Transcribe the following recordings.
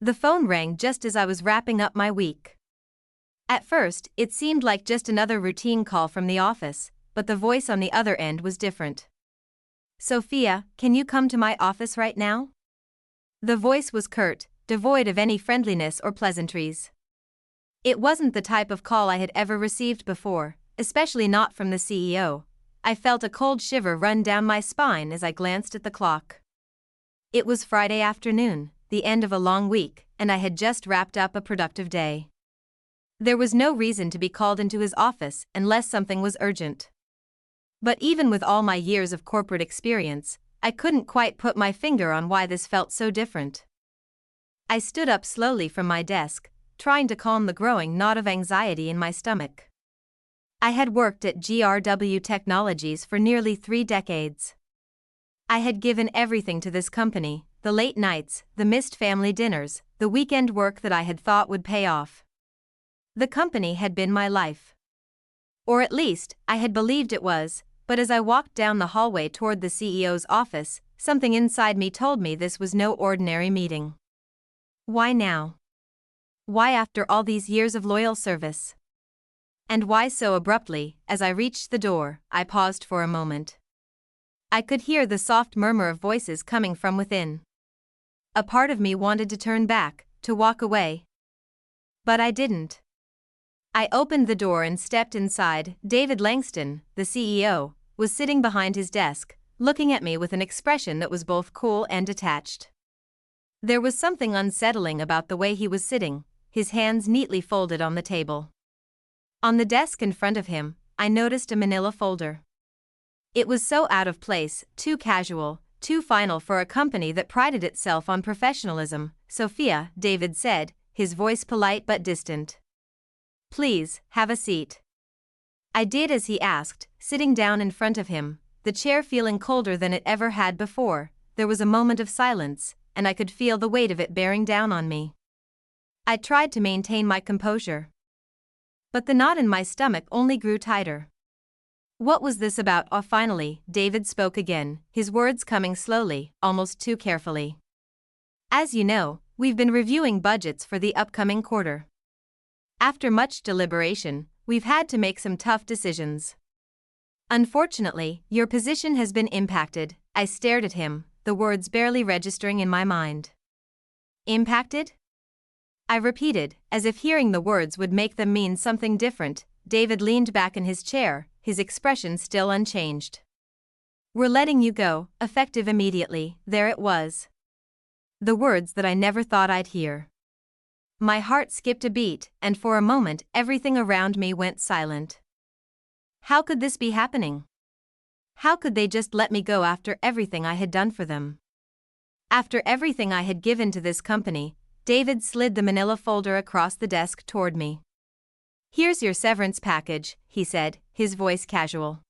The phone rang just as I was wrapping up my week. At first, it seemed like just another routine call from the office, but the voice on the other end was different. "Sophia, can you come to my office right now?" The voice was curt, devoid of any friendliness or pleasantries. It wasn't the type of call I had ever received before, especially not from the CEO. I felt a cold shiver run down my spine as I glanced at the clock. It was Friday afternoon, the end of a long week, and I had just wrapped up a productive day. There was no reason to be called into his office unless something was urgent. But even with all my years of corporate experience, I couldn't quite put my finger on why this felt so different. I stood up slowly from my desk, trying to calm the growing knot of anxiety in my stomach. I had worked at GRW Technologies for nearly 3 decades. I had given everything to this company, the late nights, the missed family dinners, the weekend work that I had thought would pay off. The company had been my life. Or at least, I had believed it was, but as I walked down the hallway toward the CEO's office, something inside me told me this was no ordinary meeting. Why now? Why after all these years of loyal service? And why so abruptly? As I reached the door, I paused for a moment. I could hear the soft murmur of voices coming from within. A part of me wanted to turn back, to walk away. But I didn't. I opened the door and stepped inside. David Langston, the CEO, was sitting behind his desk, looking at me with an expression that was both cool and detached. There was something unsettling about the way he was sitting, his hands neatly folded on the table. On the desk in front of him, I noticed a manila folder. It was so out of place, too casual, too final for a company that prided itself on professionalism. "Sophia," David said, his voice polite but distant. "Please, have a seat." I did as he asked, sitting down in front of him, the chair feeling colder than it ever had before. There was a moment of silence, and I could feel the weight of it bearing down on me. I tried to maintain my composure. But the knot in my stomach only grew tighter. "What was this about?" Finally, David spoke again, his words coming slowly, almost too carefully. "As you know, we've been reviewing budgets for the upcoming quarter. After much deliberation, we've had to make some tough decisions. Unfortunately, your position has been impacted." I stared at him, the words barely registering in my mind. "Impacted?" I repeated, as if hearing the words would make them mean something different. David leaned back in his chair, his expression still unchanged. "We're letting you go, effective immediately." There it was. The words that I never thought I'd hear. My heart skipped a beat, and for a moment everything around me went silent. How could this be happening? How could they just let me go after everything I had done for them? After everything I had given to this company? David slid the manila folder across the desk toward me. "Here's your severance package," he said, his voice casual.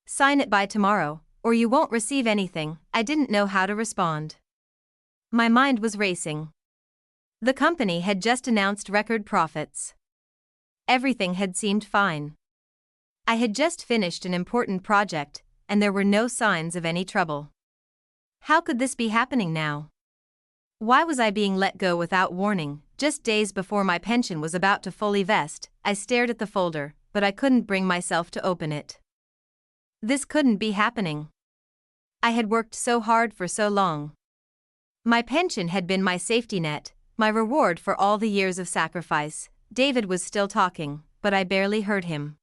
"Sign it by tomorrow, or you won't receive anything." I didn't know how to respond. My mind was racing. The company had just announced record profits. Everything had seemed fine. I had just finished an important project, and there were no signs of any trouble. How could this be happening now? Why was I being let go without warning, just days before my pension was about to fully vest? I stared at the folder, but I couldn't bring myself to open it. This couldn't be happening. I had worked so hard for so long. My pension had been my safety net, my reward for all the years of sacrifice. David was still talking, but I barely heard him.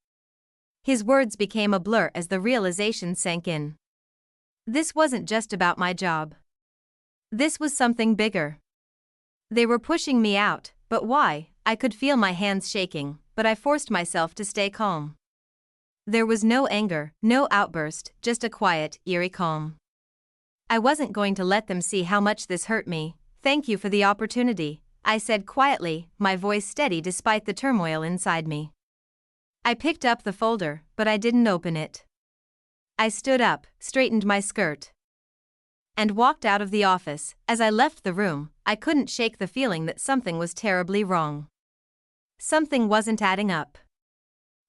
His words became a blur as the realization sank in. This wasn't just about my job. This was something bigger. They were pushing me out, but why? I could feel my hands shaking, but I forced myself to stay calm. There was no anger, no outburst, just a quiet, eerie calm. I wasn't going to let them see how much this hurt me. "Thank you for the opportunity," I said quietly, my voice steady despite the turmoil inside me. I picked up the folder, but I didn't open it. I stood up, straightened my skirt, and walked out of the office. As I left the room, I couldn't shake the feeling that something was terribly wrong. Something wasn't adding up.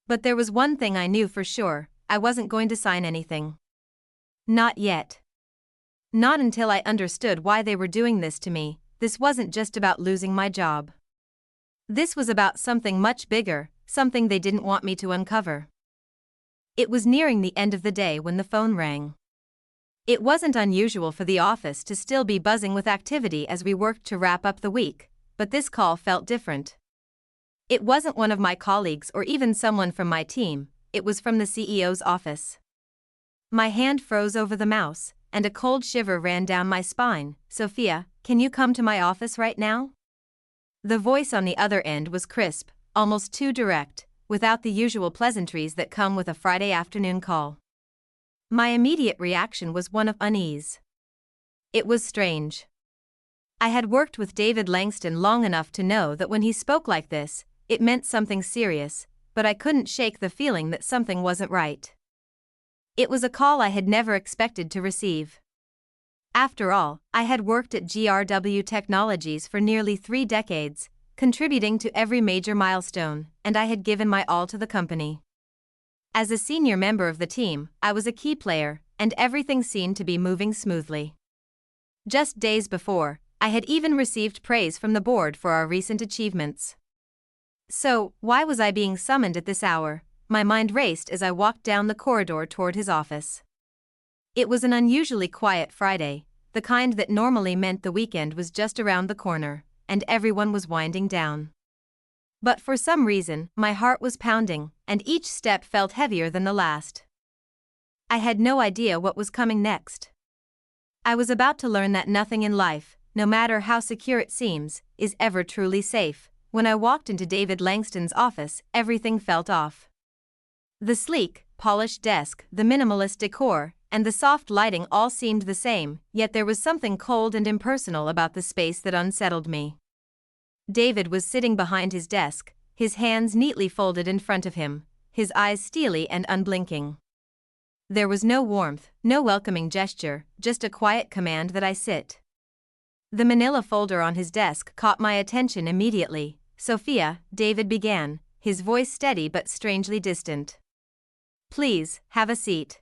But there was one thing I knew for sure: I wasn't going to sign anything. Not yet. Not until I understood why they were doing this to me. this wasn't just about losing my job. This was about something much bigger, something they didn't want me to uncover. It was nearing the end of the day when the phone rang. It wasn't unusual for the office to still be buzzing with activity as we worked to wrap up the week, but this call felt different. It wasn't one of my colleagues or even someone from my team, it was from the CEO's office. My hand froze over the mouse, and a cold shiver ran down my spine. "Sophia, can you come to my office right now?" The voice on the other end was crisp, almost too direct, without the usual pleasantries that come with a Friday afternoon call. My immediate reaction was one of unease. It was strange. I had worked with David Langston long enough to know that when he spoke like this, it meant something serious, but I couldn't shake the feeling that something wasn't right. It was a call I had never expected to receive. After all, I had worked at GRW Technologies for nearly 3 decades, contributing to every major milestone, and I had given my all to the company. As a senior member of the team, I was a key player, and everything seemed to be moving smoothly. Just days before, I had even received praise from the board for our recent achievements. So, why was I being summoned at this hour? My mind raced as I walked down the corridor toward his office. It was an unusually quiet Friday, the kind that normally meant the weekend was just around the corner, and everyone was winding down. But for some reason, my heart was pounding, and each step felt heavier than the last. I had no idea what was coming next. I was about to learn that nothing in life, no matter how secure it seems, is ever truly safe. When I walked into David Langston's office, everything felt off. The sleek, polished desk, the minimalist decor, and the soft lighting all seemed the same, yet there was something cold and impersonal about the space that unsettled me. David was sitting behind his desk, his hands neatly folded in front of him, his eyes steely and unblinking. There was no warmth, no welcoming gesture, just a quiet command that I sit. The manila folder on his desk caught my attention immediately. "Sophia," David began, his voice steady but strangely distant. "Please, have a seat."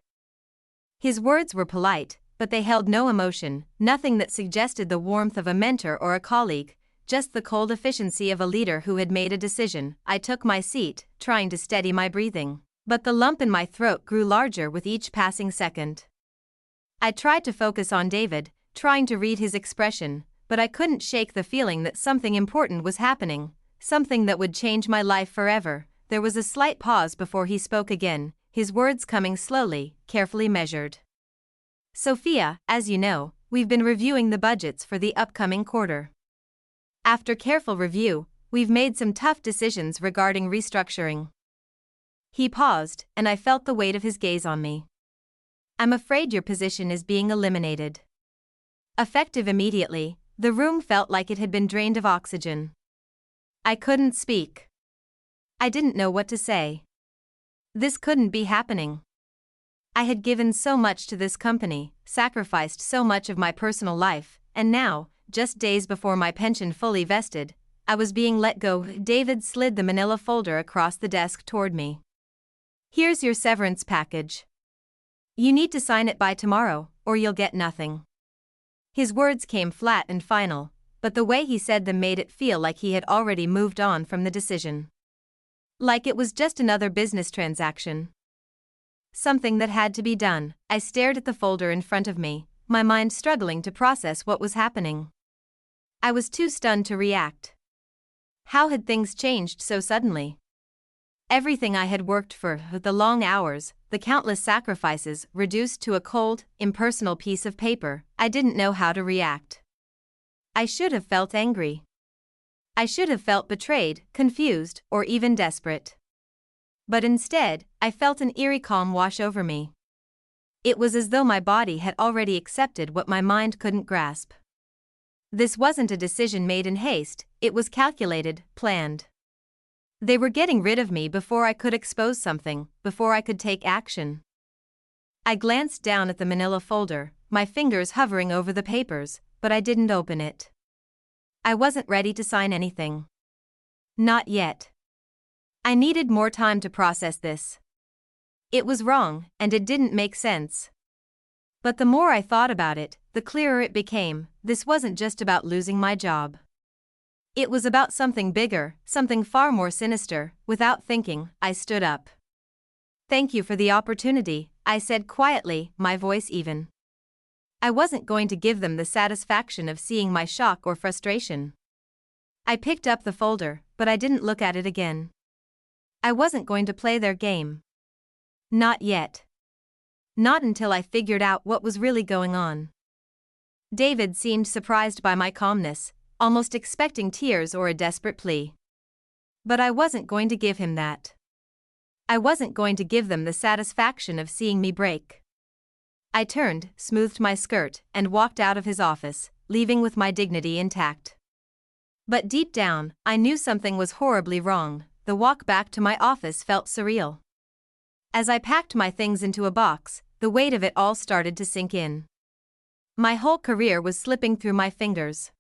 His words were polite, but they held no emotion, nothing that suggested the warmth of a mentor or a colleague, just the cold efficiency of a leader who had made a decision. I took my seat, trying to steady my breathing, but the lump in my throat grew larger with each passing second. I tried to focus on David, trying to read his expression, but I couldn't shake the feeling that something important was happening, something that would change my life forever. There was a slight pause before he spoke again, his words coming slowly, carefully measured. "Sophia, as you know, we've been reviewing the budgets for the upcoming quarter. After careful review, we've made some tough decisions regarding restructuring." He paused, and I felt the weight of his gaze on me. "I'm afraid your position is being eliminated." Effective immediately, the room felt like it had been drained of oxygen. I couldn't speak. I didn't know what to say. This couldn't be happening. I had given so much to this company, sacrificed so much of my personal life, and now, just days before my pension fully vested, I was being let go. David slid the manila folder across the desk toward me. "Here's your severance package. You need to sign it by tomorrow, or you'll get nothing." His words came flat and final, but the way he said them made it feel like he had already moved on from the decision. Like it was just another business transaction. Something that had to be done. I stared at the folder in front of me, my mind struggling to process what was happening. I was too stunned to react. How had things changed so suddenly? Everything I had worked for, the long hours, the countless sacrifices, reduced to a cold, impersonal piece of paper. I didn't know how to react. I should have felt angry. I should have felt betrayed, confused, or even desperate. But instead, I felt an eerie calm wash over me. It was as though my body had already accepted what my mind couldn't grasp. This wasn't a decision made in haste, it was calculated, planned. They were getting rid of me before I could expose something, before I could take action. I glanced down at the manila folder, my fingers hovering over the papers, but I didn't open it. I wasn't ready to sign anything. Not yet. I needed more time to process this. It was wrong, and it didn't make sense. But the more I thought about it, the clearer it became. this wasn't just about losing my job. It was about something bigger, something far more sinister. Without thinking, I stood up. "Thank you for the opportunity," I said quietly, my voice even. I wasn't going to give them the satisfaction of seeing my shock or frustration. I picked up the folder, but I didn't look at it again. I wasn't going to play their game. Not yet. Not until I figured out what was really going on. David seemed surprised by my calmness, almost expecting tears or a desperate plea. But I wasn't going to give him that. I wasn't going to give them the satisfaction of seeing me break. I turned, smoothed my skirt, and walked out of his office, leaving with my dignity intact. But deep down, I knew something was horribly wrong. The walk back to my office felt surreal. As I packed my things into a box, the weight of it all started to sink in. My whole career was slipping through my fingers.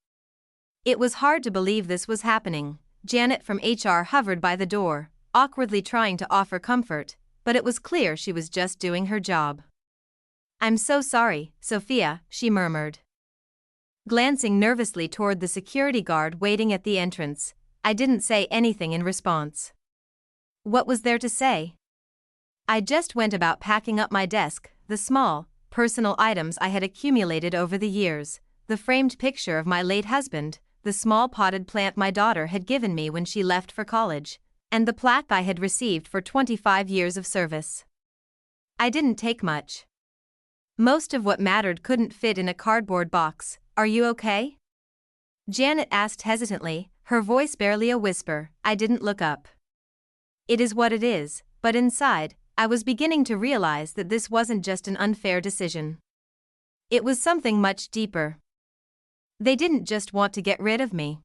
It was hard to believe this was happening. Janet from HR hovered by the door, awkwardly trying to offer comfort, but it was clear she was just doing her job. "I'm so sorry, Sophia," she murmured. Glancing nervously toward the security guard waiting at the entrance, I didn't say anything in response. What was there to say? I just went about packing up my desk, the small, personal items I had accumulated over the years, the framed picture of my late husband, the small potted plant my daughter had given me when she left for college, and the plaque I had received for 25 years of service. I didn't take much. Most of what mattered couldn't fit in a cardboard box. "Are you okay?" Janet asked hesitantly, her voice barely a whisper. I didn't look up. It is what it is, but inside, I was beginning to realize that this wasn't just an unfair decision. It was something much deeper. They didn't just want to get rid of me.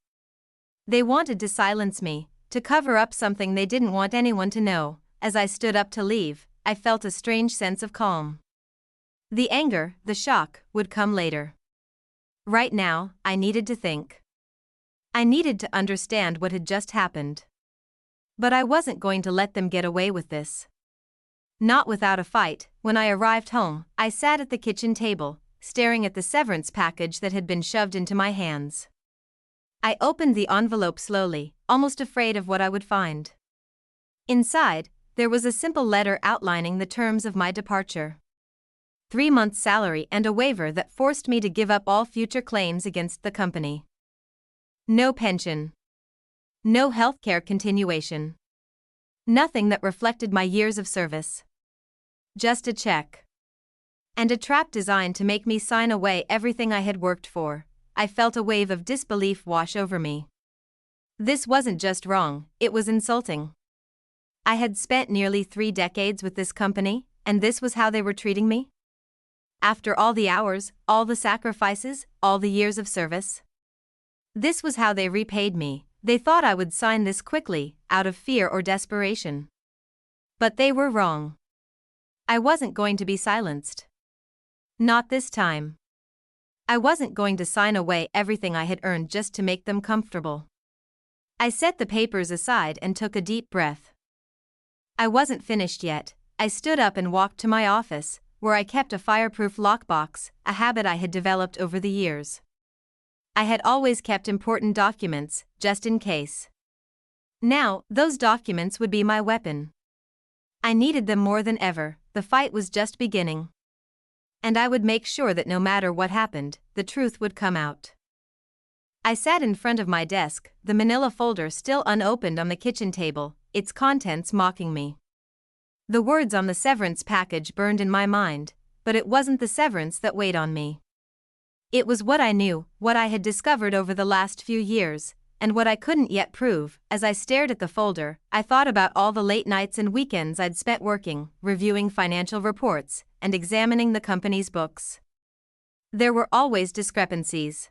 They wanted to silence me, to cover up something they didn't want anyone to know. As I stood up to leave, I felt a strange sense of calm. The anger, the shock, would come later. Right now, I needed to think. I needed to understand what had just happened. But I wasn't going to let them get away with this. Not without a fight. When I arrived home, I sat at the kitchen table, staring at the severance package that had been shoved into my hands. I opened the envelope slowly, almost afraid of what I would find. Inside, there was a simple letter outlining the terms of my departure. 3 months' salary and a waiver that forced me to give up all future claims against the company. No pension. No healthcare continuation. Nothing that reflected my years of service. Just a check. And a trap designed to make me sign away everything I had worked for. I felt a wave of disbelief wash over me. This wasn't just wrong, it was insulting. I had spent nearly 3 decades with this company, and this was how they were treating me? After all the hours, all the sacrifices, all the years of service? This was how they repaid me. They thought I would sign this quickly, out of fear or desperation. But they were wrong. I wasn't going to be silenced. Not this time. I wasn't going to sign away everything I had earned just to make them comfortable. I set the papers aside and took a deep breath. I wasn't finished yet. I stood up and walked to my office, where I kept a fireproof lockbox, a habit I had developed over the years. I had always kept important documents, just in case. Now, those documents would be my weapon. I needed them more than ever. The fight was just beginning. And I would make sure that no matter what happened, the truth would come out. I sat in front of my desk, the manila folder still unopened on the kitchen table, its contents mocking me. The words on the severance package burned in my mind, but it wasn't the severance that weighed on me. It was what I knew, what I had discovered over the last few years, and what I couldn't yet prove. As I stared at the folder, I thought about all the late nights and weekends I'd spent working, reviewing financial reports, and examining the company's books. There were always discrepancies.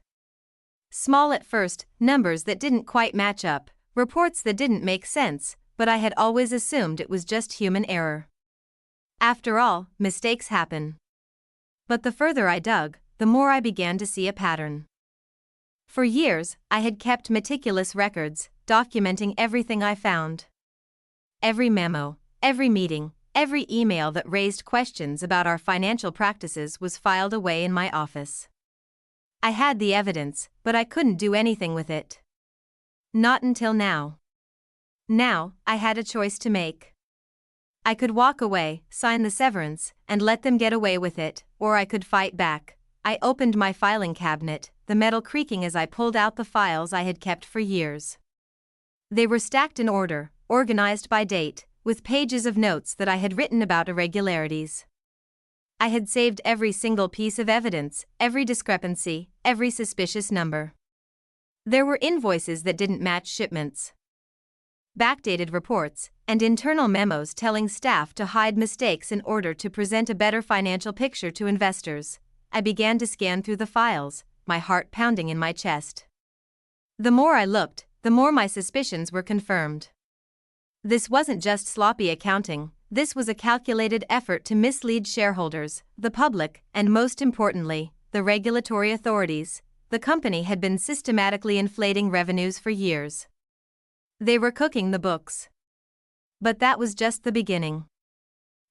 Small at first, numbers that didn't quite match up, reports that didn't make sense, but I had always assumed it was just human error. After all, mistakes happen. But the further I dug, the more I began to see a pattern. For years, I had kept meticulous records, documenting everything I found. Every memo, every meeting, every email that raised questions about our financial practices was filed away in my office. I had the evidence, but I couldn't do anything with it. Not until now. Now, I had a choice to make. I could walk away, sign the severance, and let them get away with it, or I could fight back. I opened my filing cabinet, the metal creaking as I pulled out the files I had kept for years. They were stacked in order, organized by date, with pages of notes that I had written about irregularities. I had saved every single piece of evidence, every discrepancy, every suspicious number. There were invoices that didn't match shipments, backdated reports, and internal memos telling staff to hide mistakes in order to present a better financial picture to investors. I began to scan through the files, my heart pounding in my chest. The more I looked, the more my suspicions were confirmed. This wasn't just sloppy accounting, this was a calculated effort to mislead shareholders, the public, and most importantly, the regulatory authorities. The company had been systematically inflating revenues for years. They were cooking the books. But that was just the beginning.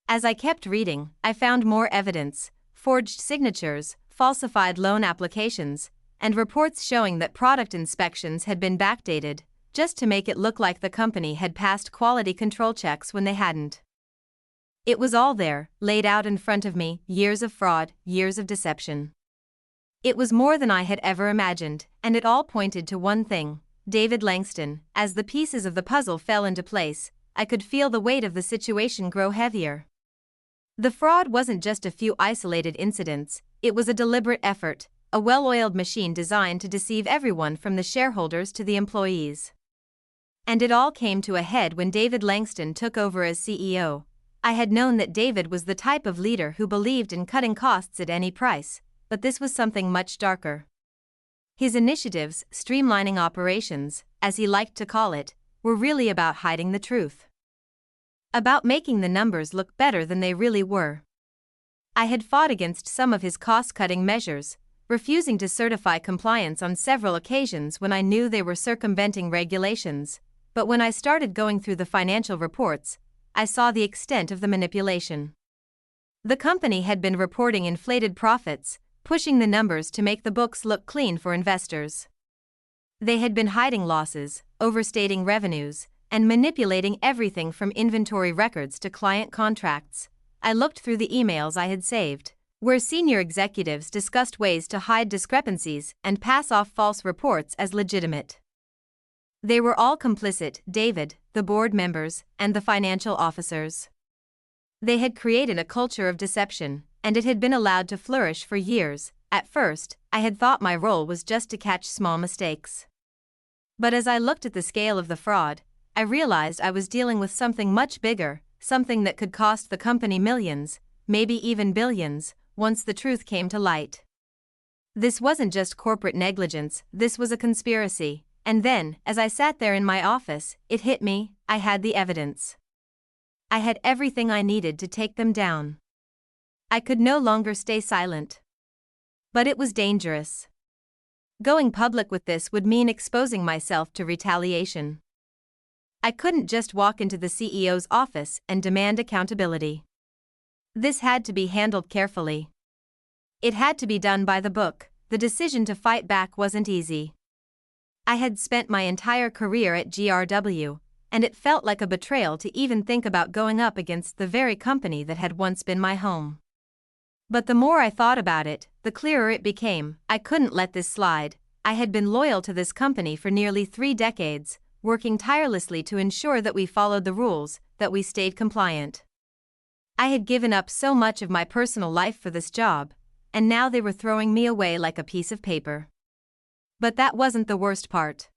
As I kept reading, I found more evidence: forged signatures, falsified loan applications, and reports showing that product inspections had been backdated, just to make it look like the company had passed quality control checks when they hadn't. It was all there, laid out in front of me: years of fraud, years of deception. It was more than I had ever imagined, and it all pointed to one thing: David Langston. As the pieces of the puzzle fell into place, I could feel the weight of the situation grow heavier. The fraud wasn't just a few isolated incidents, it was a deliberate effort, a well-oiled machine designed to deceive everyone from the shareholders to the employees. And it all came to a head when David Langston took over as CEO. I had known that David was the type of leader who believed in cutting costs at any price, but this was something much darker. His initiatives, streamlining operations, as he liked to call it, were really about hiding the truth. About making the numbers look better than they really were. I had fought against some of his cost-cutting measures, refusing to certify compliance on several occasions when I knew they were circumventing regulations, but when I started going through the financial reports, I saw the extent of the manipulation. The company had been reporting inflated profits, pushing the numbers to make the books look clean for investors. They had been hiding losses, overstating revenues, and manipulating everything from inventory records to client contracts. I looked through the emails I had saved, where senior executives discussed ways to hide discrepancies and pass off false reports as legitimate. They were all complicit: David, the board members, and the financial officers. They had created a culture of deception, and it had been allowed to flourish for years. At first, I had thought my role was just to catch small mistakes. But as I looked at the scale of the fraud, I realized I was dealing with something much bigger, something that could cost the company millions, maybe even billions, once the truth came to light. This wasn't just corporate negligence, this was a conspiracy. And then, as I sat there in my office, it hit me: I had the evidence. I had everything I needed to take them down. I could no longer stay silent. But it was dangerous. Going public with this would mean exposing myself to retaliation. I couldn't just walk into the CEO's office and demand accountability. This had to be handled carefully. It had to be done by the book. The decision to fight back wasn't easy. I had spent my entire career at GRW, and it felt like a betrayal to even think about going up against the very company that had once been my home. But the more I thought about it, the clearer it became: I couldn't let this slide. I had been loyal to this company for nearly 3 decades, working tirelessly to ensure that we followed the rules, that we stayed compliant. I had given up so much of my personal life for this job, and now they were throwing me away like a piece of paper. But that wasn't the worst part.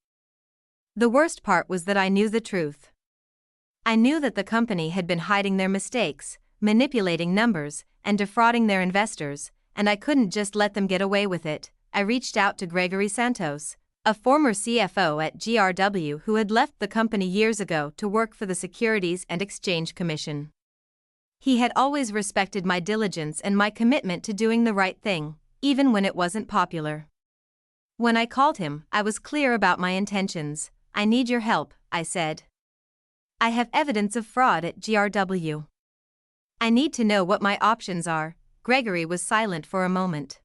The worst part was that I knew the truth. I knew that the company had been hiding their mistakes, manipulating numbers, and defrauding their investors, and I couldn't just let them get away with it. I reached out to Gregory Santos, a former CFO at GRW who had left the company years ago to work for the Securities and Exchange Commission. He had always respected my diligence and my commitment to doing the right thing, even when it wasn't popular. When I called him, I was clear about my intentions. I need your help, I said. I have evidence of fraud at GRW. I need to know what my options are. Gregory was silent for a moment.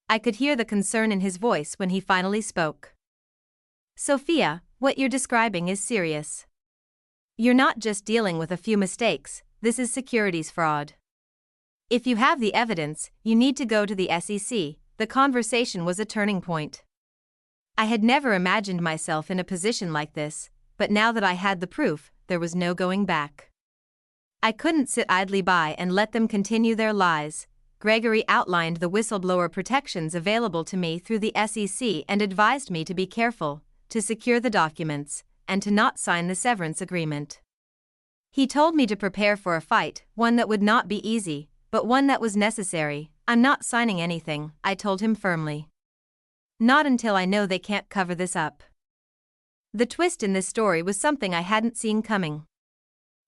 I could hear the concern in his voice when he finally spoke. Sophia, what you're describing is serious. You're not just dealing with a few mistakes, this is securities fraud. If you have the evidence, you need to go to the SEC. The conversation was a turning point. I had never imagined myself in a position like this, but now that I had the proof, there was no going back. I couldn't sit idly by and let them continue their lies. Gregory outlined the whistleblower protections available to me through the SEC and advised me to be careful, to secure the documents, and to not sign the severance agreement. He told me to prepare for a fight, one that would not be easy, but one that was necessary. I'm not signing anything, I told him firmly. Not until I know they can't cover this up. The twist in this story was something I hadn't seen coming.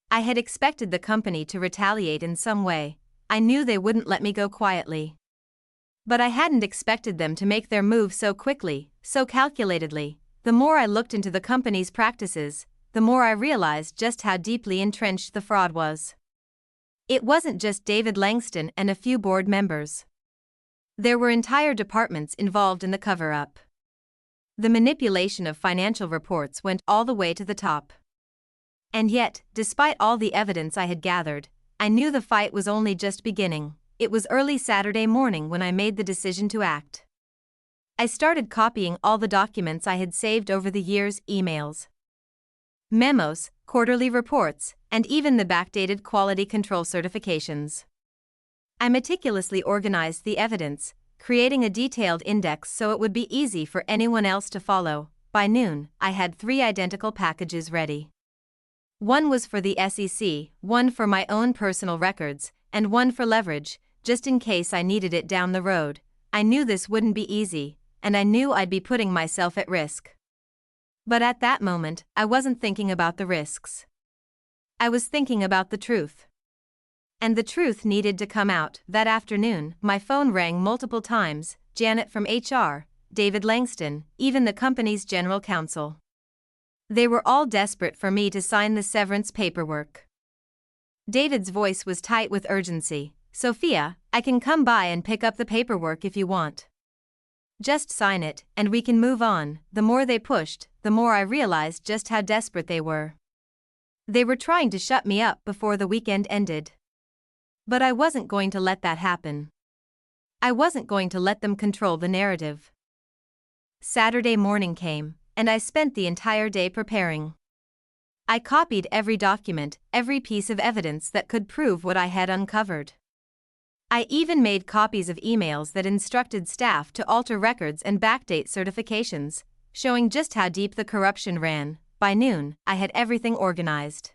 I had expected the company to retaliate in some way. I knew they wouldn't let me go quietly. But I hadn't expected them to make their move so quickly, so calculatedly. The more I looked into the company's practices, the more I realized just how deeply entrenched the fraud was. It wasn't just David Langston and a few board members. There were entire departments involved in the cover-up. The manipulation of financial reports went all the way to the top. And yet, despite all the evidence I had gathered, I knew the fight was only just beginning. It was early Saturday morning when I made the decision to act. I started copying all the documents I had saved over the years, emails, memos, quarterly reports, and even the backdated quality control certifications. I meticulously organized the evidence, creating a detailed index so it would be easy for anyone else to follow. By noon, I had 3 identical packages ready. One was for the SEC, one for my own personal records, and one for leverage, just in case I needed it down the road. I knew this wouldn't be easy, and I knew I'd be putting myself at risk. But at that moment, I wasn't thinking about the risks. I was thinking about the truth. And the truth needed to come out. That afternoon, my phone rang multiple times, Janet from HR, David Langston, even the company's general counsel. They were all desperate for me to sign the severance paperwork. David's voice was tight with urgency. Sophia, I can come by and pick up the paperwork if you want. Just sign it, and we can move on. The more they pushed, the more I realized just how desperate they were. They were trying to shut me up before the weekend ended. But I wasn't going to let that happen. I wasn't going to let them control the narrative. Saturday morning came, and I spent the entire day preparing. I copied every document, every piece of evidence that could prove what I had uncovered. I even made copies of emails that instructed staff to alter records and backdate certifications, showing just how deep the corruption ran. By noon, I had everything organized.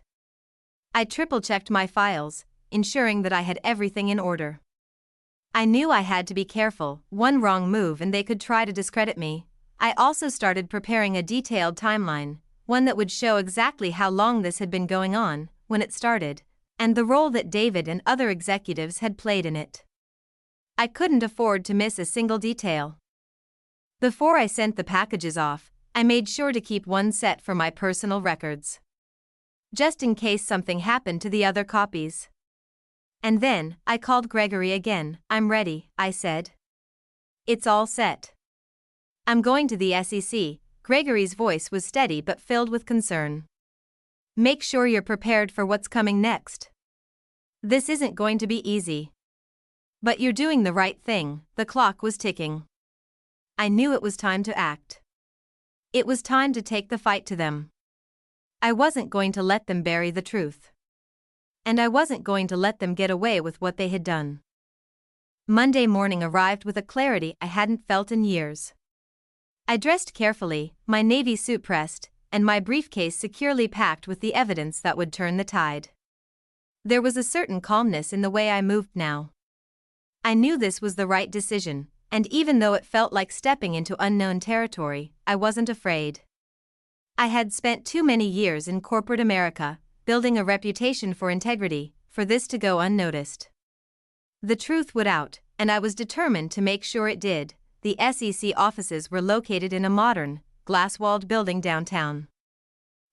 I triple-checked my files, ensuring that I had everything in order. I knew I had to be careful. One wrong move and they could try to discredit me. I also started preparing a detailed timeline, one that would show exactly how long this had been going on, when it started, and the role that David and other executives had played in it. I couldn't afford to miss a single detail. Before I sent the packages off, I made sure to keep one set for my personal records, just in case something happened to the other copies. And then, I called Gregory again. I'm ready, I said. It's all set. I'm going to the SEC. Gregory's voice was steady but filled with concern. Make sure you're prepared for what's coming next. This isn't going to be easy. But you're doing the right thing. The clock was ticking. I knew it was time to act. It was time to take the fight to them. I wasn't going to let them bury the truth. And I wasn't going to let them get away with what they had done. Monday morning arrived with a clarity I hadn't felt in years. I dressed carefully, my navy suit pressed, and my briefcase securely packed with the evidence that would turn the tide. There was a certain calmness in the way I moved now. I knew this was the right decision, and even though it felt like stepping into unknown territory, I wasn't afraid. I had spent too many years in corporate America, building a reputation for integrity, for this to go unnoticed. The truth would out, and I was determined to make sure it did. The SEC offices were located in a modern, glass-walled building downtown.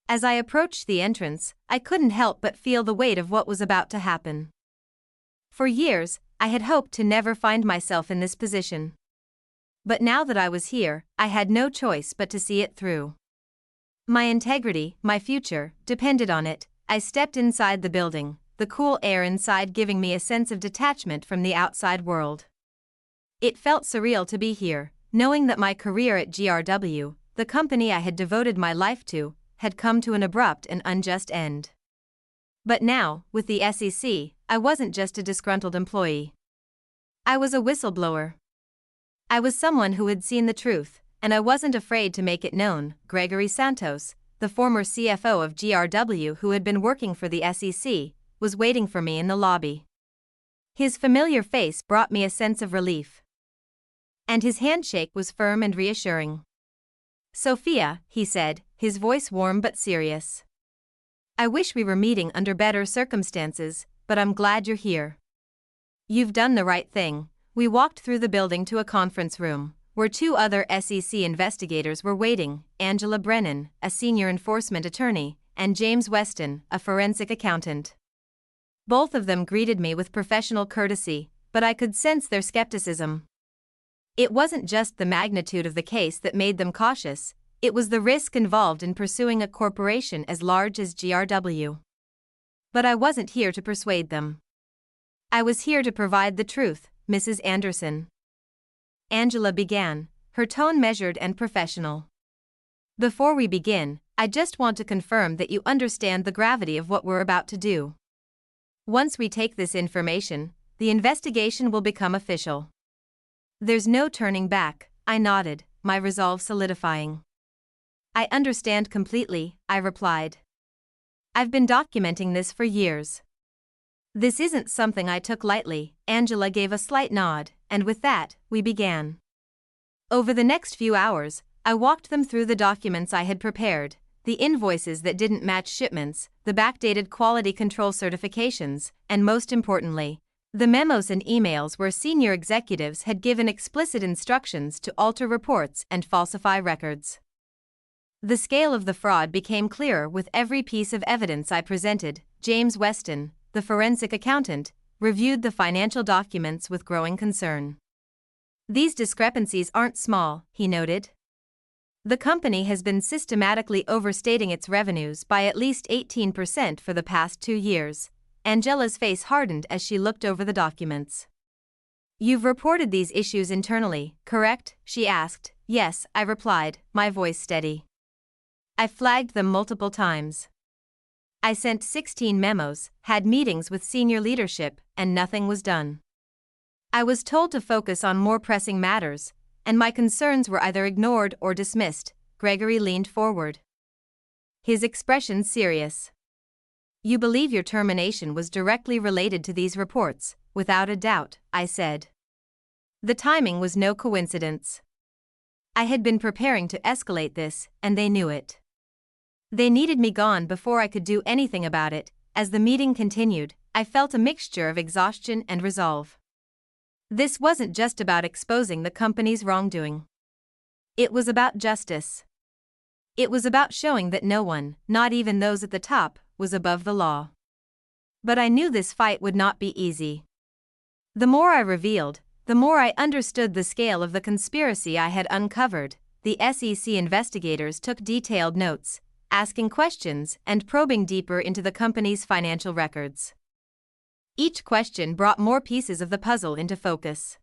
As I approached the entrance, I couldn't help but feel the weight of what was about to happen. For years, I had hoped to never find myself in this position. But now that I was here, I had no choice but to see it through. My integrity, my future, depended on it. I stepped inside the building, the cool air inside giving me a sense of detachment from the outside world. It felt surreal to be here, knowing that my career at GRW, the company I had devoted my life to, had come to an abrupt and unjust end. But now, with the SEC, I wasn't just a disgruntled employee. I was a whistleblower. I was someone who had seen the truth, and I wasn't afraid to make it known. Gregory Santos, the former CFO of GRW who had been working for the SEC, was waiting for me in the lobby. His familiar face brought me a sense of relief. And his handshake was firm and reassuring. "Sophia," he said, his voice warm but serious. "I wish we were meeting under better circumstances, but I'm glad you're here. You've done the right thing." We walked through the building to a conference room, where two other SEC investigators were waiting, Angela Brennan, a senior enforcement attorney, and James Weston, a forensic accountant. Both of them greeted me with professional courtesy, but I could sense their skepticism. It wasn't just the magnitude of the case that made them cautious, it was the risk involved in pursuing a corporation as large as GRW. But I wasn't here to persuade them. I was here to provide the truth, Mrs. Anderson. Angela began, her tone measured and professional. "Before we begin, I just want to confirm that you understand the gravity of what we're about to do. Once we take this information, the investigation will become official. There's no turning back." I nodded, my resolve solidifying. "I understand completely," I replied. "I've been documenting this for years. This isn't something I took lightly." Angela gave a slight nod, and with that, we began. Over the next few hours, I walked them through the documents I had prepared, the invoices that didn't match shipments, the backdated quality control certifications, and most importantly, the memos and emails where senior executives had given explicit instructions to alter reports and falsify records. The scale of the fraud became clearer with every piece of evidence I presented. James Weston, the forensic accountant, reviewed the financial documents with growing concern. "These discrepancies aren't small," he noted. "The company has been systematically overstating its revenues by at least 18% for the past 2 years. Angela's face hardened as she looked over the documents. "You've reported these issues internally, correct?" she asked. "Yes," I replied, my voice steady. "I flagged them multiple times. I sent 16 memos, had meetings with senior leadership, and nothing was done. I was told to focus on more pressing matters, and my concerns were either ignored or dismissed." Gregory leaned forward, his expression serious. "You believe your termination was directly related to these reports?" "Without a doubt," I said. The timing was no coincidence. I had been preparing to escalate this, and they knew it. They needed me gone before I could do anything about it. As the meeting continued, I felt a mixture of exhaustion and resolve. This wasn't just about exposing the company's wrongdoing. It was about justice. It was about showing that no one, not even those at the top, was above the law. But I knew this fight would not be easy. The more I revealed, the more I understood the scale of the conspiracy I had uncovered. The SEC investigators took detailed notes, asking questions and probing deeper into the company's financial records. Each question brought more pieces of the puzzle into focus.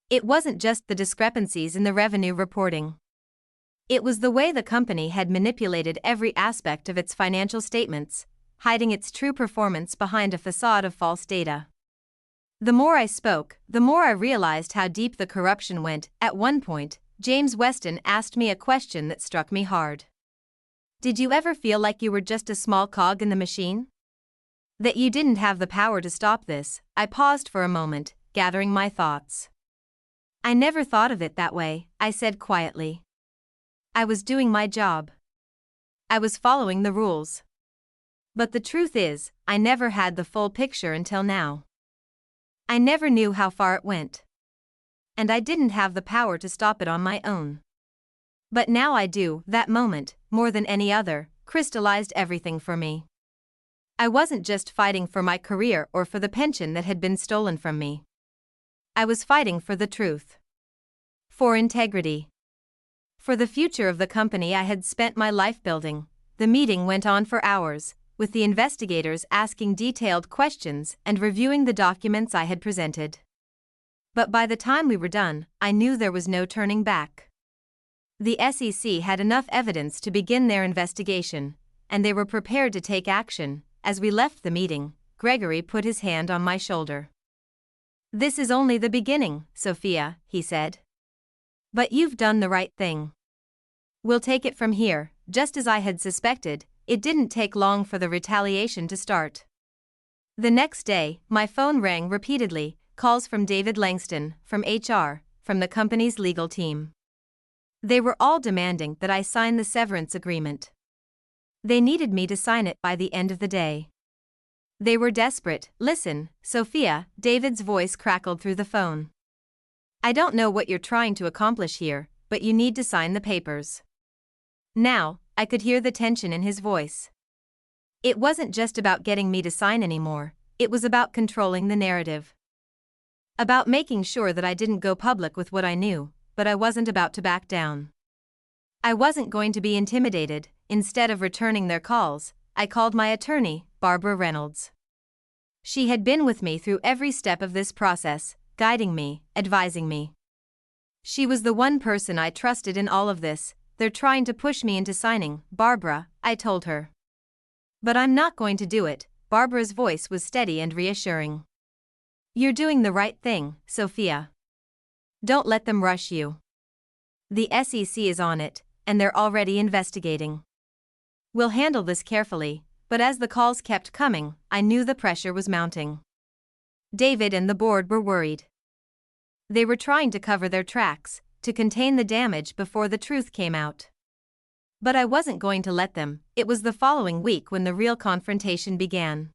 It wasn't just the discrepancies in the revenue reporting. It was the way the company had manipulated every aspect of its financial statements, hiding its true performance behind a facade of false data. The more I spoke, the more I realized how deep the corruption went. At one point, James Weston asked me a question that struck me hard. "Did you ever feel like you were just a small cog in the machine? That you didn't have the power to stop this?" I paused for a moment, gathering my thoughts. "I never thought of it that way," I said quietly. "I was doing my job. I was following the rules. But the truth is, I never had the full picture until now. I never knew how far it went. And I didn't have the power to stop it on my own. But now I do." That moment, more than any other, crystallized everything for me. I wasn't just fighting for my career or for the pension that had been stolen from me. I was fighting for the truth. For integrity. For the future of the company I had spent my life building. The meeting went on for hours, with the investigators asking detailed questions and reviewing the documents I had presented. But by the time we were done, I knew there was no turning back. The SEC had enough evidence to begin their investigation, and they were prepared to take action. As we left the meeting, Gregory put his hand on my shoulder. "This is only the beginning, Sophia," he said. "But you've done the right thing. We'll take it from here." Just as I had suspected, it didn't take long for the retaliation to start. The next day, my phone rang repeatedly, calls from David Langston, from HR, from the company's legal team. They were all demanding that I sign the severance agreement. They needed me to sign it by the end of the day. They were desperate. "Listen, Sophia," David's voice crackled through the phone. "I don't know what you're trying to accomplish here, but you need to sign the papers. Now." I could hear the tension in his voice. It wasn't just about getting me to sign anymore, it was about controlling the narrative. About making sure that I didn't go public with what I knew, but I wasn't about to back down. I wasn't going to be intimidated. Instead of returning their calls, I called my attorney, Barbara Reynolds. She had been with me through every step of this process, guiding me, advising me. She was the one person I trusted in all of this. "They're trying to push me into signing, Barbara," I told her. "But I'm not going to do it." Barbara's voice was steady and reassuring. "You're doing the right thing, Sophia. Don't let them rush you. The SEC is on it, and they're already investigating. We'll handle this carefully." But as the calls kept coming, I knew the pressure was mounting. David and the board were worried. They were trying to cover their tracks, to contain the damage before the truth came out. But I wasn't going to let them. It was the following week when the real confrontation began.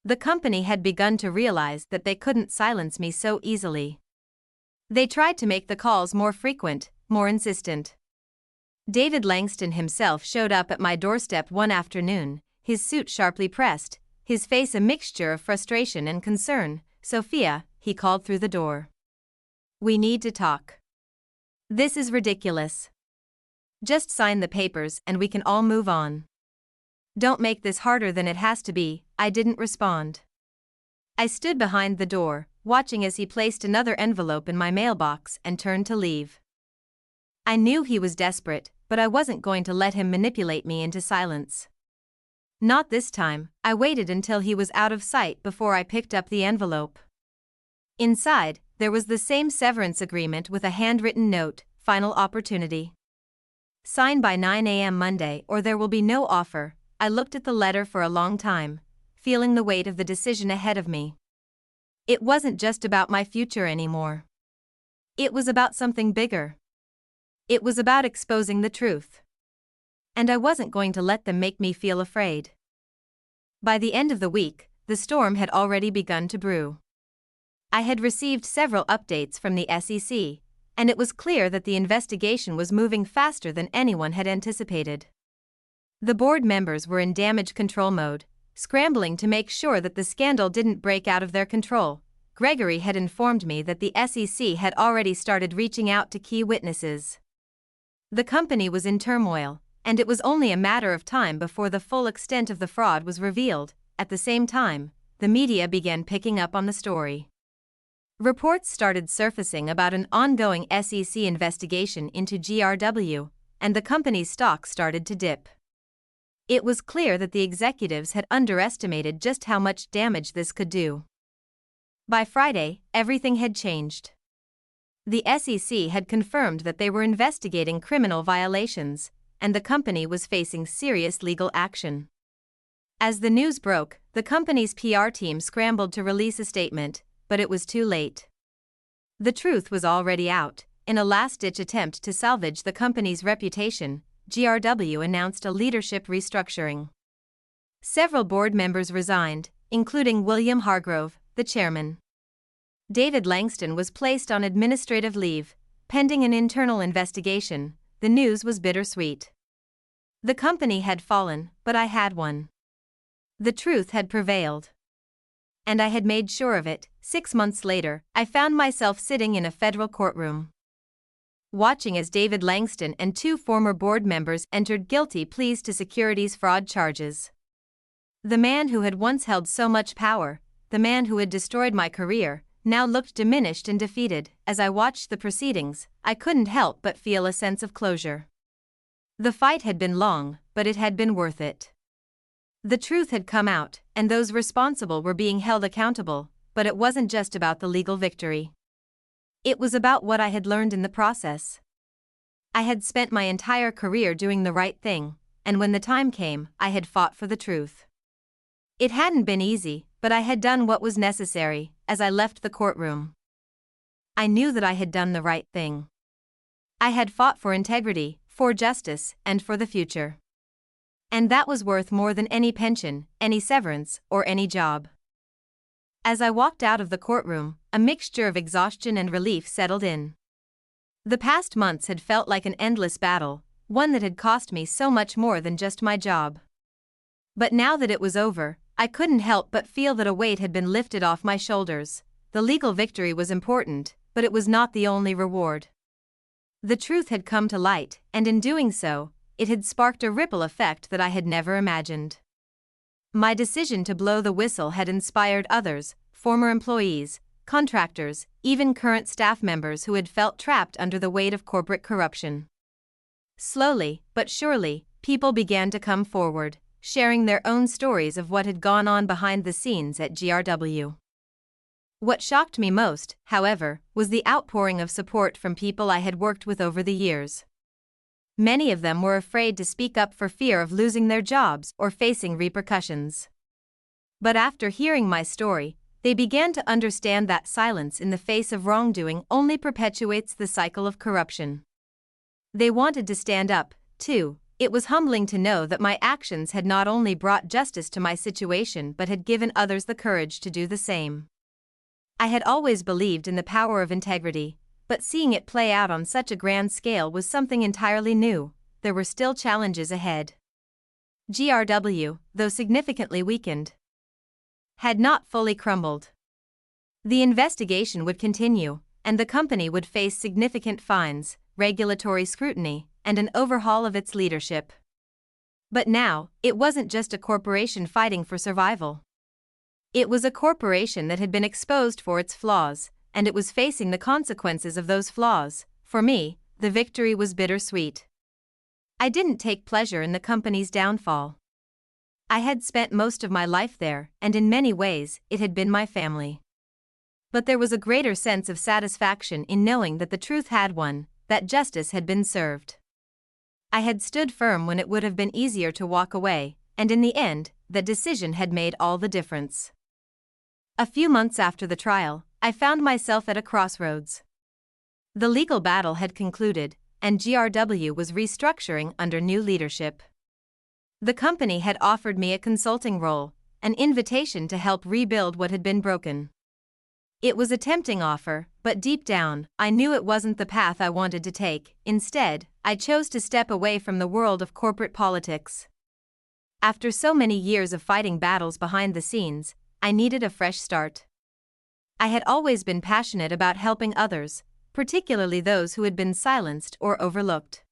The company had begun to realize that they couldn't silence me so easily. They tried to make the calls more frequent, more insistent. David Langston himself showed up at my doorstep one afternoon, his suit sharply pressed, his face a mixture of frustration and concern. "Sophia," he called through the door. "We need to talk. This is ridiculous. Just sign the papers and we can all move on. Don't make this harder than it has to be." I didn't respond. I stood behind the door, watching as he placed another envelope in my mailbox and turned to leave. I knew he was desperate, but I wasn't going to let him manipulate me into silence. Not this time. I waited until he was out of sight before I picked up the envelope. Inside, there was the same severance agreement with a handwritten note, "Final opportunity. Sign by 9 a.m. Monday or there will be no offer." I looked at the letter for a long time, feeling the weight of the decision ahead of me. It wasn't just about my future anymore. It was about something bigger. It was about exposing the truth. And I wasn't going to let them make me feel afraid. By the end of the week, the storm had already begun to brew. I had received several updates from the SEC, and it was clear that the investigation was moving faster than anyone had anticipated. The board members were in damage control mode, scrambling to make sure that the scandal didn't break out of their control. Gregory had informed me that the SEC had already started reaching out to key witnesses. The company was in turmoil, and it was only a matter of time before the full extent of the fraud was revealed. At the same time, the media began picking up on the story. Reports started surfacing about an ongoing SEC investigation into GRW, and the company's stock started to dip. It was clear that the executives had underestimated just how much damage this could do. By Friday, everything had changed. The SEC had confirmed that they were investigating criminal violations, and the company was facing serious legal action. As the news broke, the company's PR team scrambled to release a statement, but it was too late. The truth was already out. In a last-ditch attempt to salvage the company's reputation, GRW announced a leadership restructuring. Several board members resigned, including William Hargrove, the chairman. David Langston was placed on administrative leave, pending an internal investigation. The news was bittersweet. The company had fallen, but I had won. The truth had prevailed. And I had made sure of it. 6 months later, I found myself sitting in a federal courtroom. watching as David Langston and two former board members entered guilty pleas to securities fraud charges. The man who had once held so much power, the man who had destroyed my career, now looked diminished and defeated. As I watched the proceedings, I couldn't help but feel a sense of closure. The fight had been long, but it had been worth it. The truth had come out, and those responsible were being held accountable, but it wasn't just about the legal victory. It was about what I had learned in the process. I had spent my entire career doing the right thing, and when the time came, I had fought for the truth. It hadn't been easy, but I had done what was necessary. As I left the courtroom, I knew that I had done the right thing. I had fought for integrity, for justice, and for the future. And that was worth more than any pension, any severance, or any job. As I walked out of the courtroom, a mixture of exhaustion and relief settled in. The past months had felt like an endless battle, one that had cost me so much more than just my job. But now that it was over, I couldn't help but feel that a weight had been lifted off my shoulders. The legal victory was important, but it was not the only reward. The truth had come to light, and in doing so, it had sparked a ripple effect that I had never imagined. My decision to blow the whistle had inspired others, former employees, contractors, even current staff members who had felt trapped under the weight of corporate corruption. Slowly, but surely, people began to come forward, sharing their own stories of what had gone on behind the scenes at GRW. What shocked me most, however, was the outpouring of support from people I had worked with over the years. Many of them were afraid to speak up for fear of losing their jobs or facing repercussions. But after hearing my story, they began to understand that silence in the face of wrongdoing only perpetuates the cycle of corruption. They wanted to stand up, too. It was humbling to know that my actions had not only brought justice to my situation but had given others the courage to do the same. I had always believed in the power of integrity, but seeing it play out on such a grand scale was something entirely new. There were still challenges ahead. GRW, though significantly weakened, had not fully crumbled. The investigation would continue, and the company would face significant fines, regulatory scrutiny, and an overhaul of its leadership. But now, it wasn't just a corporation fighting for survival. It was a corporation that had been exposed for its flaws, and it was facing the consequences of those flaws. For me, the victory was bittersweet. I didn't take pleasure in the company's downfall. I had spent most of my life there, and in many ways, it had been my family. But there was a greater sense of satisfaction in knowing that the truth had won, that justice had been served. I had stood firm when it would have been easier to walk away, and in the end, that decision had made all the difference. A few months after the trial, I found myself at a crossroads. The legal battle had concluded, and GRW was restructuring under new leadership. The company had offered me a consulting role, an invitation to help rebuild what had been broken. It was a tempting offer, but deep down, I knew it wasn't the path I wanted to take. Instead, I chose to step away from the world of corporate politics. After so many years of fighting battles behind the scenes, I needed a fresh start. I had always been passionate about helping others, particularly those who had been silenced or overlooked.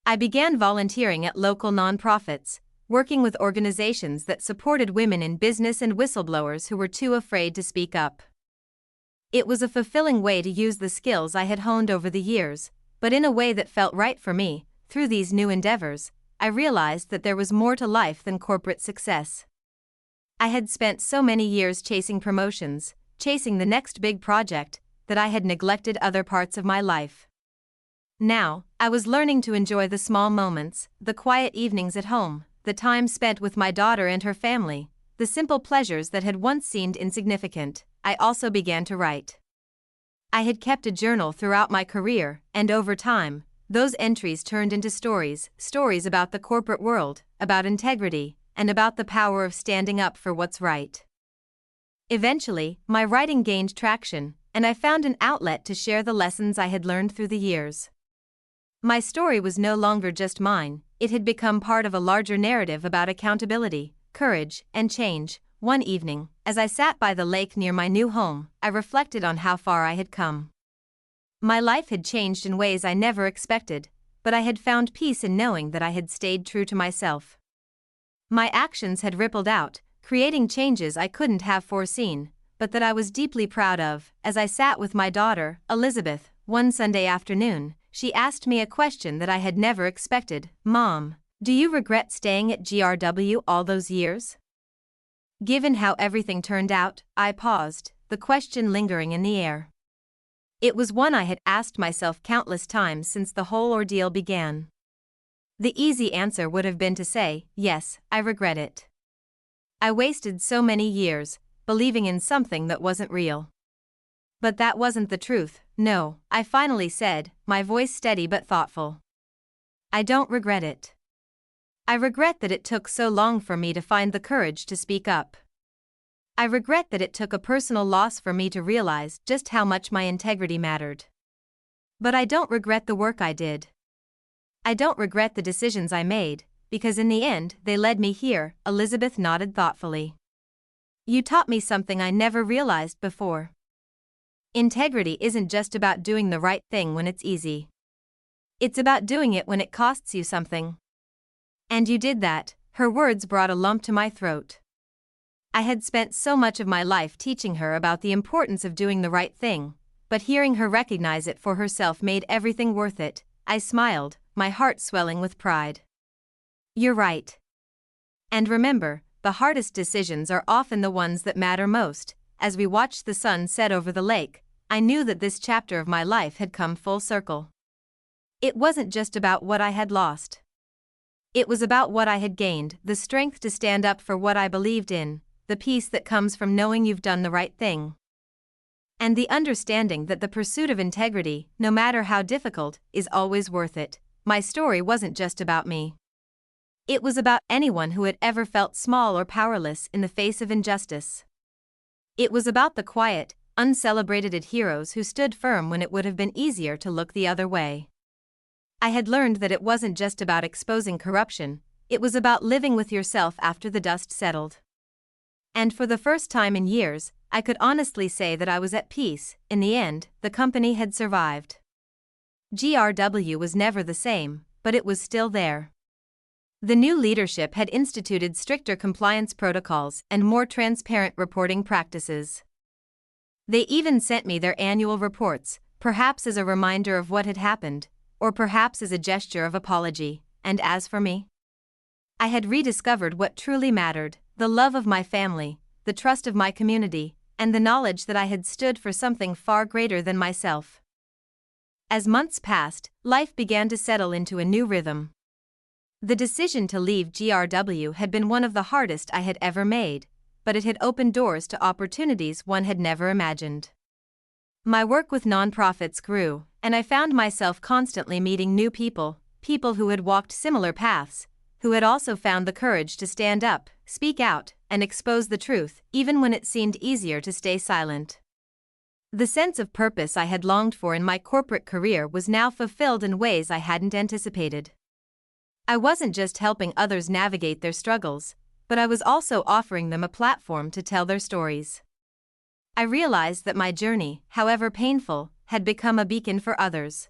I began volunteering at local nonprofits, working with organizations that supported women in business and whistleblowers who were too afraid to speak up. It was a fulfilling way to use the skills I had honed over the years, but in a way that felt right for me. Through these new endeavors, I realized that there was more to life than corporate success. I had spent so many years chasing promotions, chasing the next big project, that I had neglected other parts of my life. Now, I was learning to enjoy the small moments, the quiet evenings at home, the time spent with my daughter and her family, the simple pleasures that had once seemed insignificant. I also began to write. I had kept a journal throughout my career, and over time, those entries turned into stories about the corporate world, about integrity, and about the power of standing up for what's right. Eventually, my writing gained traction, and I found an outlet to share the lessons I had learned through the years. My story was no longer just mine, it had become part of a larger narrative about accountability, courage, and change. One evening, as I sat by the lake near my new home, I reflected on how far I had come. My life had changed in ways I never expected, but I had found peace in knowing that I had stayed true to myself. My actions had rippled out, creating changes I couldn't have foreseen, but that I was deeply proud of. As I sat with my daughter, Elizabeth, one Sunday afternoon, she asked me a question that I had never expected. "Mom, do you regret staying at GRW all those years?" Given how everything turned out, I paused, the question lingering in the air. It was one I had asked myself countless times since the whole ordeal began. The easy answer would have been to say, yes, I regret it. I wasted so many years, believing in something that wasn't real. But that wasn't the truth. No, I finally said, my voice steady but thoughtful. I don't regret it. I regret that it took so long for me to find the courage to speak up. I regret that it took a personal loss for me to realize just how much my integrity mattered. But I don't regret the work I did. I don't regret the decisions I made, because in the end they led me here. Elizabeth nodded thoughtfully. You taught me something I never realized before. Integrity isn't just about doing the right thing when it's easy. It's about doing it when it costs you something. And you did that. Her words brought a lump to my throat. I had spent so much of my life teaching her about the importance of doing the right thing, but hearing her recognize it for herself made everything worth it. I smiled, my heart swelling with pride. You're right. And remember, the hardest decisions are often the ones that matter most. As we watched the sun set over the lake, I knew that this chapter of my life had come full circle. It wasn't just about what I had lost. It was about what I had gained, the strength to stand up for what I believed in, the peace that comes from knowing you've done the right thing, and the understanding that the pursuit of integrity, no matter how difficult, is always worth it. My story wasn't just about me. It was about anyone who had ever felt small or powerless in the face of injustice. It was about the quiet, uncelebrated heroes who stood firm when it would have been easier to look the other way. I had learned that it wasn't just about exposing corruption, it was about living with yourself after the dust settled. And for the first time in years, I could honestly say that I was at peace. In the end, the company had survived. GRW was never the same, but it was still there. The new leadership had instituted stricter compliance protocols and more transparent reporting practices. They even sent me their annual reports, perhaps as a reminder of what had happened, or perhaps as a gesture of apology. And as for me, I had rediscovered what truly mattered: the love of my family, the trust of my community, and the knowledge that I had stood for something far greater than myself. As months passed, life began to settle into a new rhythm. The decision to leave GRW had been one of the hardest I had ever made, but it had opened doors to opportunities one had never imagined. My work with nonprofits grew, and I found myself constantly meeting new people who had walked similar paths, who had also found the courage to stand up, speak out, and expose the truth, even when it seemed easier to stay silent. The sense of purpose I had longed for in my corporate career was now fulfilled in ways I hadn't anticipated. I wasn't just helping others navigate their struggles, but I was also offering them a platform to tell their stories. I realized that my journey, however painful, had become a beacon for others.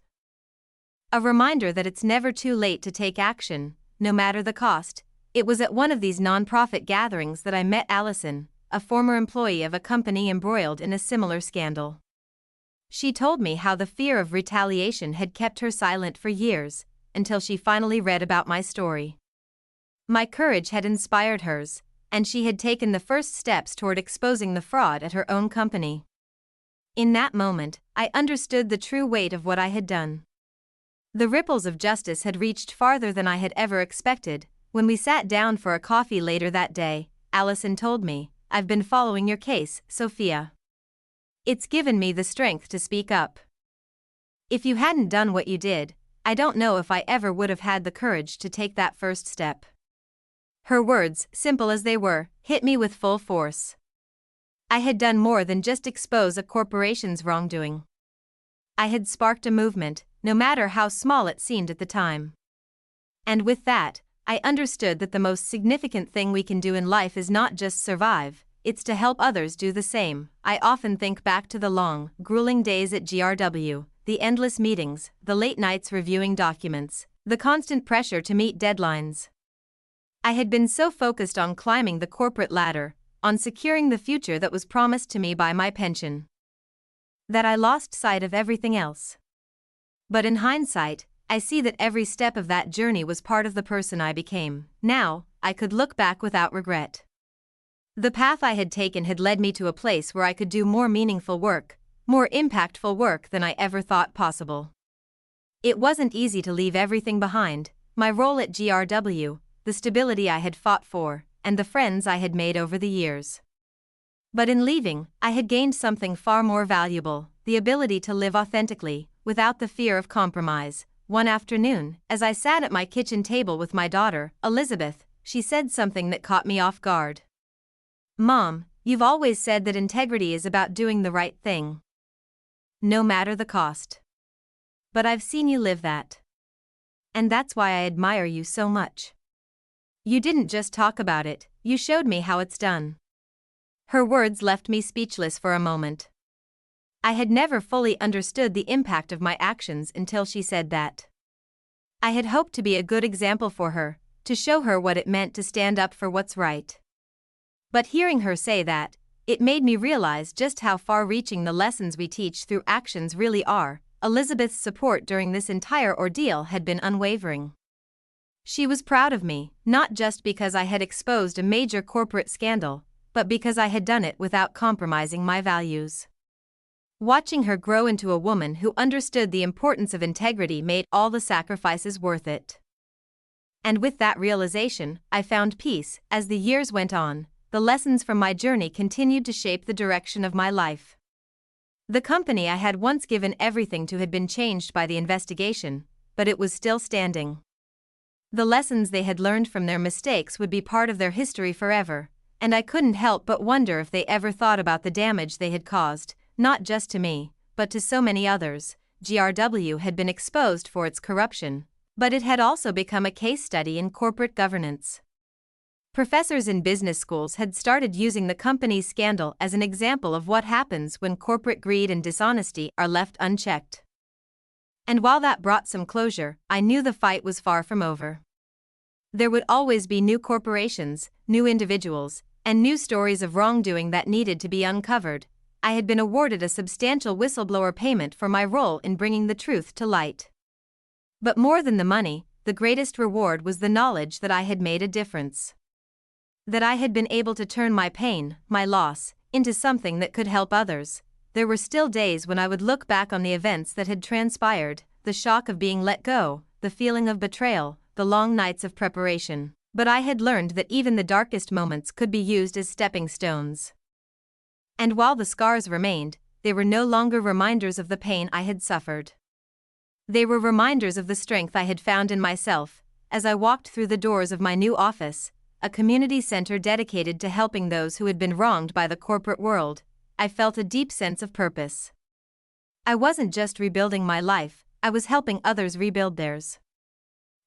A reminder that it's never too late to take action, no matter the cost. It was at one of these nonprofit gatherings that I met Allison, a former employee of a company embroiled in a similar scandal. She told me how the fear of retaliation had kept her silent for years, until she finally read about my story. My courage had inspired hers, and she had taken the first steps toward exposing the fraud at her own company. In that moment, I understood the true weight of what I had done. The ripples of justice had reached farther than I had ever expected. When we sat down for a coffee later that day, Allison told me, "I've been following your case, Sophia. It's given me the strength to speak up. If you hadn't done what you did, I don't know if I ever would have had the courage to take that first step." Her words, simple as they were, hit me with full force. I had done more than just expose a corporation's wrongdoing. I had sparked a movement, no matter how small it seemed at the time. And with that, I understood that the most significant thing we can do in life is not just survive, it's to help others do the same. I often think back to the long, grueling days at GRW, the endless meetings, the late nights reviewing documents, the constant pressure to meet deadlines. I had been so focused on climbing the corporate ladder, on securing the future that was promised to me by my pension, that I lost sight of everything else. But in hindsight, I see that every step of that journey was part of the person I became. Now, I could look back without regret. The path I had taken had led me to a place where I could do more meaningful work, more impactful work than I ever thought possible. It wasn't easy to leave everything behind: my role at GRW, the stability I had fought for, and the friends I had made over the years. But in leaving, I had gained something far more valuable: the ability to live authentically, without the fear of compromise. One afternoon, as I sat at my kitchen table with my daughter, Elizabeth, she said something that caught me off guard. "Mom, you've always said that integrity is about doing the right thing, no matter the cost. But I've seen you live that. And that's why I admire you so much. You didn't just talk about it, you showed me how it's done." Her words left me speechless for a moment. I had never fully understood the impact of my actions until she said that. I had hoped to be a good example for her, to show her what it meant to stand up for what's right. But hearing her say that, it made me realize just how far-reaching the lessons we teach through actions really are. Elizabeth's support during this entire ordeal had been unwavering. She was proud of me, not just because I had exposed a major corporate scandal, but because I had done it without compromising my values. Watching her grow into a woman who understood the importance of integrity made all the sacrifices worth it. And with that realization, I found peace. As the years went on, the lessons from my journey continued to shape the direction of my life. The company I had once given everything to had been changed by the investigation, but it was still standing. The lessons they had learned from their mistakes would be part of their history forever, and I couldn't help but wonder if they ever thought about the damage they had caused, not just to me, but to so many others. GRW had been exposed for its corruption, but it had also become a case study in corporate governance. Professors in business schools had started using the company's scandal as an example of what happens when corporate greed and dishonesty are left unchecked. And while that brought some closure, I knew the fight was far from over. There would always be new corporations, new individuals, and new stories of wrongdoing that needed to be uncovered. I had been awarded a substantial whistleblower payment for my role in bringing the truth to light. But more than the money, the greatest reward was the knowledge that I had made a difference. That I had been able to turn my pain, my loss, into something that could help others. There were still days when I would look back on the events that had transpired, the shock of being let go, the feeling of betrayal, the long nights of preparation. But I had learned that even the darkest moments could be used as stepping stones. And while the scars remained, they were no longer reminders of the pain I had suffered. They were reminders of the strength I had found in myself. As I walked through the doors of my new office, a community center dedicated to helping those who had been wronged by the corporate world, I felt a deep sense of purpose. I wasn't just rebuilding my life, I was helping others rebuild theirs.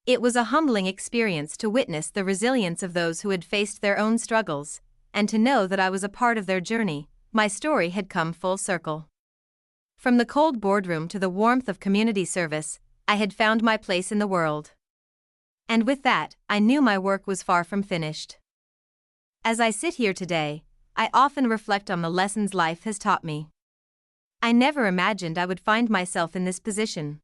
It was a humbling experience to witness the resilience of those who had faced their own struggles, and to know that I was a part of their journey. My story had come full circle. From the cold boardroom to the warmth of community service, I had found my place in the world. And with that, I knew my work was far from finished. As I sit here today, I often reflect on the lessons life has taught me. I never imagined I would find myself in this position.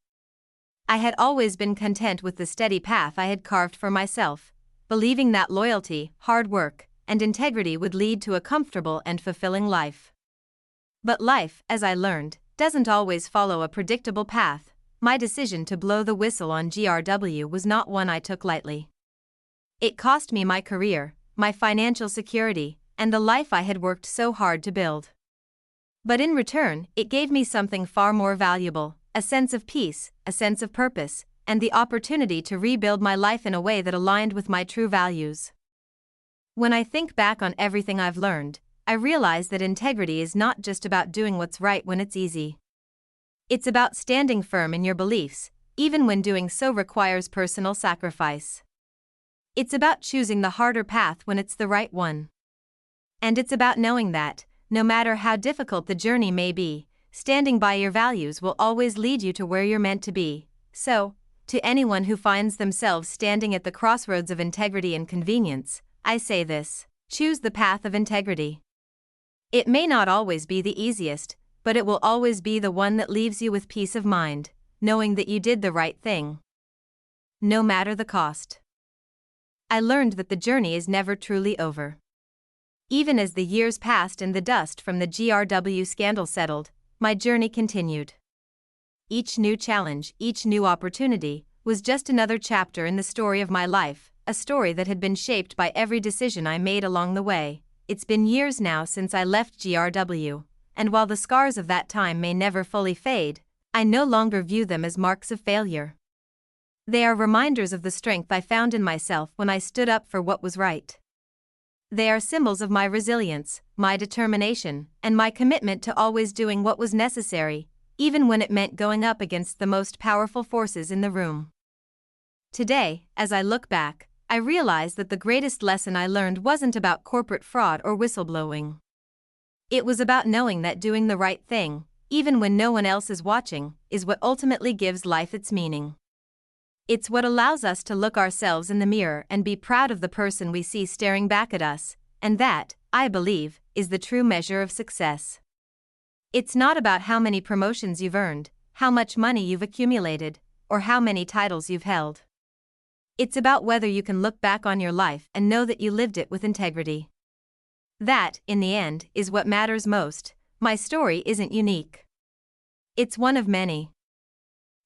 I had always been content with the steady path I had carved for myself, believing that loyalty, hard work, and integrity would lead to a comfortable and fulfilling life. But life, as I learned, doesn't always follow a predictable path. My decision to blow the whistle on GRW was not one I took lightly. It cost me my career, my financial security, and the life I had worked so hard to build. But in return, it gave me something far more valuable: a sense of peace, a sense of purpose, and the opportunity to rebuild my life in a way that aligned with my true values. When I think back on everything I've learned, I realize that integrity is not just about doing what's right when it's easy. It's about standing firm in your beliefs, even when doing so requires personal sacrifice. It's about choosing the harder path when it's the right one. And it's about knowing that, no matter how difficult the journey may be, standing by your values will always lead you to where you're meant to be. So, to anyone who finds themselves standing at the crossroads of integrity and convenience, I say this: choose the path of integrity. It may not always be the easiest, but it will always be the one that leaves you with peace of mind, knowing that you did the right thing, no matter the cost. I learned that the journey is never truly over. Even as the years passed and the dust from the GRW scandal settled, my journey continued. Each new challenge, each new opportunity, was just another chapter in the story of my life, a story that had been shaped by every decision I made along the way. It's been years now since I left GRW, and while the scars of that time may never fully fade, I no longer view them as marks of failure. They are reminders of the strength I found in myself when I stood up for what was right. They are symbols of my resilience, my determination, and my commitment to always doing what was necessary, even when it meant going up against the most powerful forces in the room. Today, as I look back, I realize that the greatest lesson I learned wasn't about corporate fraud or whistleblowing. It was about knowing that doing the right thing, even when no one else is watching, is what ultimately gives life its meaning. It's what allows us to look ourselves in the mirror and be proud of the person we see staring back at us, and that, I believe, is the true measure of success. It's not about how many promotions you've earned, how much money you've accumulated, or how many titles you've held. It's about whether you can look back on your life and know that you lived it with integrity. That, in the end, is what matters most. My story isn't unique. It's one of many.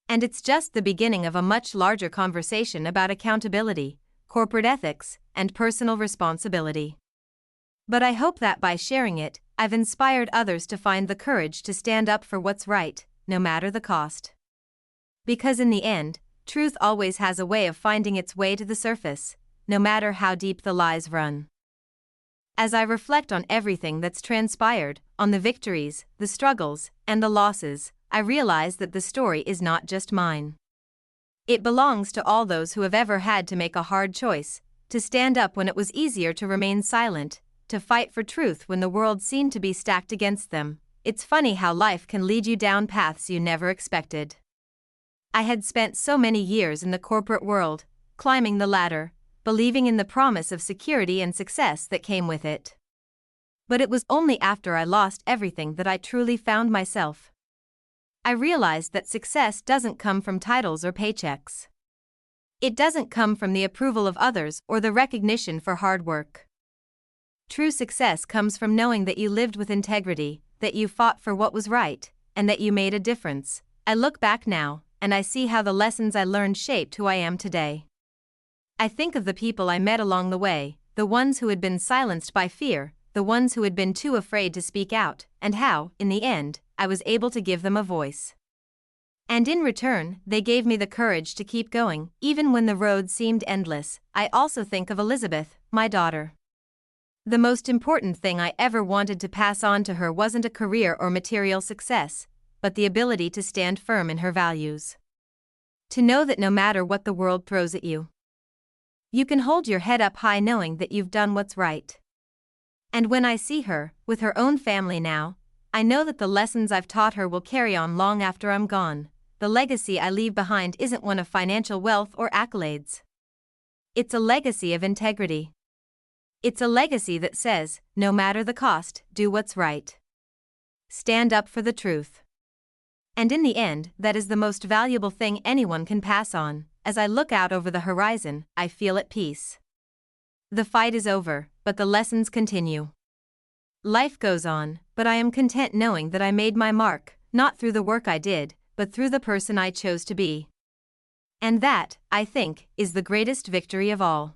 And it's just the beginning of a much larger conversation about accountability, corporate ethics, and personal responsibility. But I hope that by sharing it, I've inspired others to find the courage to stand up for what's right, no matter the cost. Because in the end, truth always has a way of finding its way to the surface, no matter how deep the lies run. As I reflect on everything that's transpired, on the victories, the struggles, and the losses, I realize that the story is not just mine. It belongs to all those who have ever had to make a hard choice, to stand up when it was easier to remain silent, to fight for truth when the world seemed to be stacked against them. It's funny how life can lead you down paths you never expected. I had spent so many years in the corporate world, climbing the ladder, believing in the promise of security and success that came with it. But it was only after I lost everything that I truly found myself. I realized that success doesn't come from titles or paychecks. It doesn't come from the approval of others or the recognition for hard work. True success comes from knowing that you lived with integrity, that you fought for what was right, and that you made a difference. I look back now, and I see how the lessons I learned shaped who I am today. I think of the people I met along the way, the ones who had been silenced by fear, the ones who had been too afraid to speak out, and how, in the end, I was able to give them a voice. And in return, they gave me the courage to keep going, even when the road seemed endless. I also think of Elizabeth, my daughter. The most important thing I ever wanted to pass on to her wasn't a career or material success, but the ability to stand firm in her values. To know that no matter what the world throws at you, you can hold your head up high knowing that you've done what's right. And when I see her, with her own family now, I know that the lessons I've taught her will carry on long after I'm gone. The legacy I leave behind isn't one of financial wealth or accolades. It's a legacy of integrity. It's a legacy that says, no matter the cost, do what's right. Stand up for the truth. And in the end, that is the most valuable thing anyone can pass on. As I look out over the horizon, I feel at peace. The fight is over, but the lessons continue. Life goes on, but I am content knowing that I made my mark, not through the work I did, but through the person I chose to be. And that, I think, is the greatest victory of all.